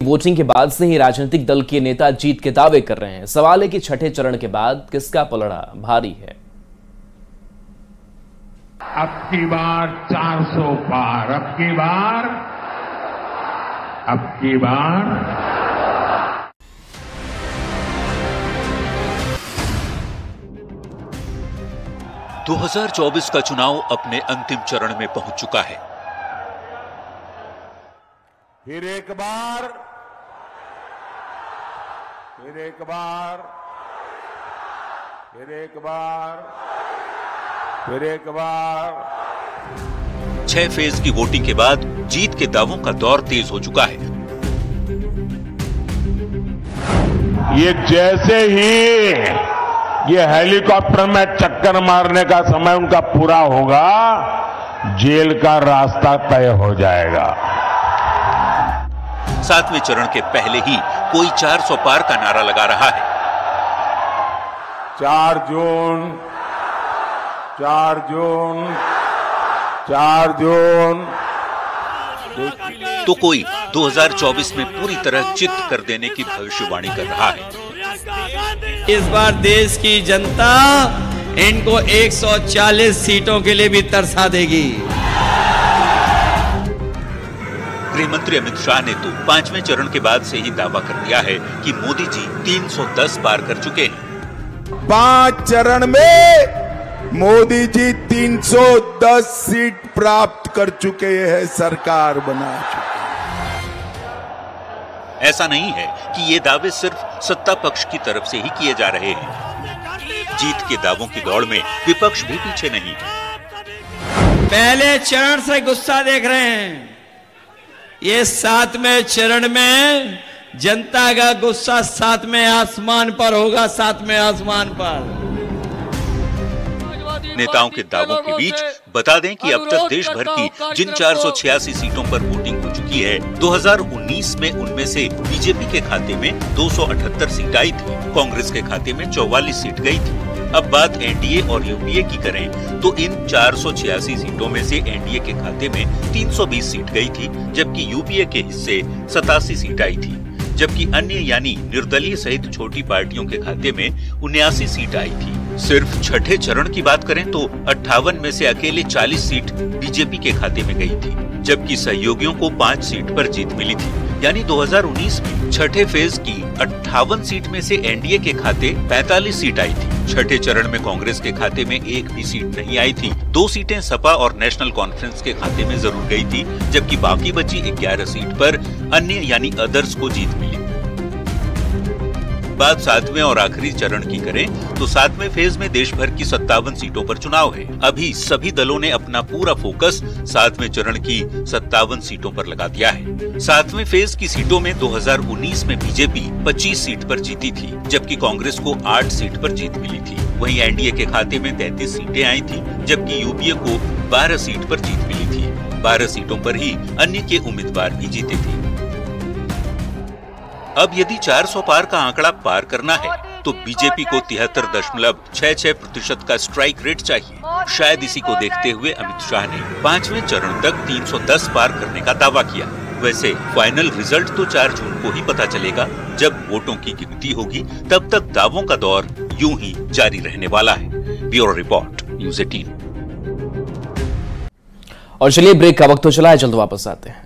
Voting के बाद से ही राजनीतिक दल के नेता जीत के दावे कर रहे हैं। सवाल है कि छठे चरण के बाद किसका पलड़ा भारी है। अब की बार 400 पार, अब की बार 2024 का चुनाव अपने अंतिम चरण में पहुंच चुका है। फिर एक बार 6 फेज की वोटिंग के बाद जीत के दावों का दौर तेज हो चुका है। ये जैसे ही ये हेलीकॉप्टर में चक्कर मारने का समय उनका पूरा होगा, जेल का रास्ता तय हो जाएगा। 7वें चरण के पहले ही कोई 400 पार का नारा लगा रहा है। 4 जून तो कोई 2024 में पूरी तरह चित्त कर देने की भविष्यवाणी कर रहा है। इस बार देश की जनता इनको 140 सीटों के लिए भी तरसा देगी। गृह मंत्री अमित शाह ने तो 5वें चरण के बाद से ही दावा कर दिया है कि मोदी जी 310 पार कर चुके हैं। 5 चरण में मोदी जी 310 सीट प्राप्त कर चुके हैं, सरकार बना चुके हैं। ऐसा नहीं है कि ये दावे सिर्फ सत्ता पक्ष की तरफ से ही किए जा रहे हैं। जीत के दावों की दौड़ में विपक्ष भी पीछे नहीं है। पहले चरण से गुस्सा देख रहे हैं, ये 7वें चरण में जनता का गुस्सा 7वें आसमान पर होगा। 7वें आसमान पर नेताओं के दावों के बीच बता दें कि अब तक देश भर की जिन 486 सीटों पर वोटिंग हो चुकी है, 2019 में उनमें से बीजेपी के खाते में 278 सीट आई थी, कांग्रेस के खाते में 44 सीट गई थी। अब बात एनडीए और यूपीए की करें तो इन 486 सीटों में से एनडीए के खाते में 320 सीट गई थी, जबकि यूपीए के हिस्से 87 सीट आई थी, जबकि अन्य यानी निर्दलीय सहित छोटी पार्टियों के खाते में 79 सीट आई थी। सिर्फ छठे चरण की बात करें तो 58 में से अकेले 40 सीट बीजेपी के खाते में गई थी, जबकि सहयोगियों को 5 सीट पर जीत मिली थी। यानी 2019 में छठे फेज की 58 सीट में से एनडीए के खाते 45 सीट आई थी। छठे चरण में कांग्रेस के खाते में एक भी सीट नहीं आई थी। 2 सीटें सपा और नेशनल कॉन्फ्रेंस के खाते में जरूर गई थी, जबकि बाकी बची 11 सीट पर अन्य यानी अदर्स को जीत मिली। बात 7वें और आखिरी चरण की करें तो 7वें फेज में देश भर की 57 सीटों पर चुनाव है। अभी सभी दलों ने अपना पूरा फोकस 7वें चरण की 57 सीटों पर लगा दिया है। 7वें फेज की सीटों में 2019 में बीजेपी 25 सीट पर जीती थी, जबकि कांग्रेस को 8 सीट पर जीत मिली थी। वहीं एनडीए के खाते में 33 सीटें आई थी, जबकि यूपीए को 12 सीट पर जीत मिली थी। 12 सीटों पर ही अन्य के उम्मीदवार भी जीते थे। अब यदि 400 पार का आंकड़ा पार करना है तो बीजेपी को 73.66% का स्ट्राइक रेट चाहिए। शायद इसी को देखते हुए अमित शाह ने 5वें चरण तक 310 पार करने का दावा किया। वैसे फाइनल रिजल्ट तो 4 जून को ही पता चलेगा, जब वोटों की गिनती होगी। तब तक दावों का दौर यूं ही जारी रहने वाला है। Bureau report, news 18। और चलिए ब्रेक का वक्त तो चला है, जल्द वापस आते हैं।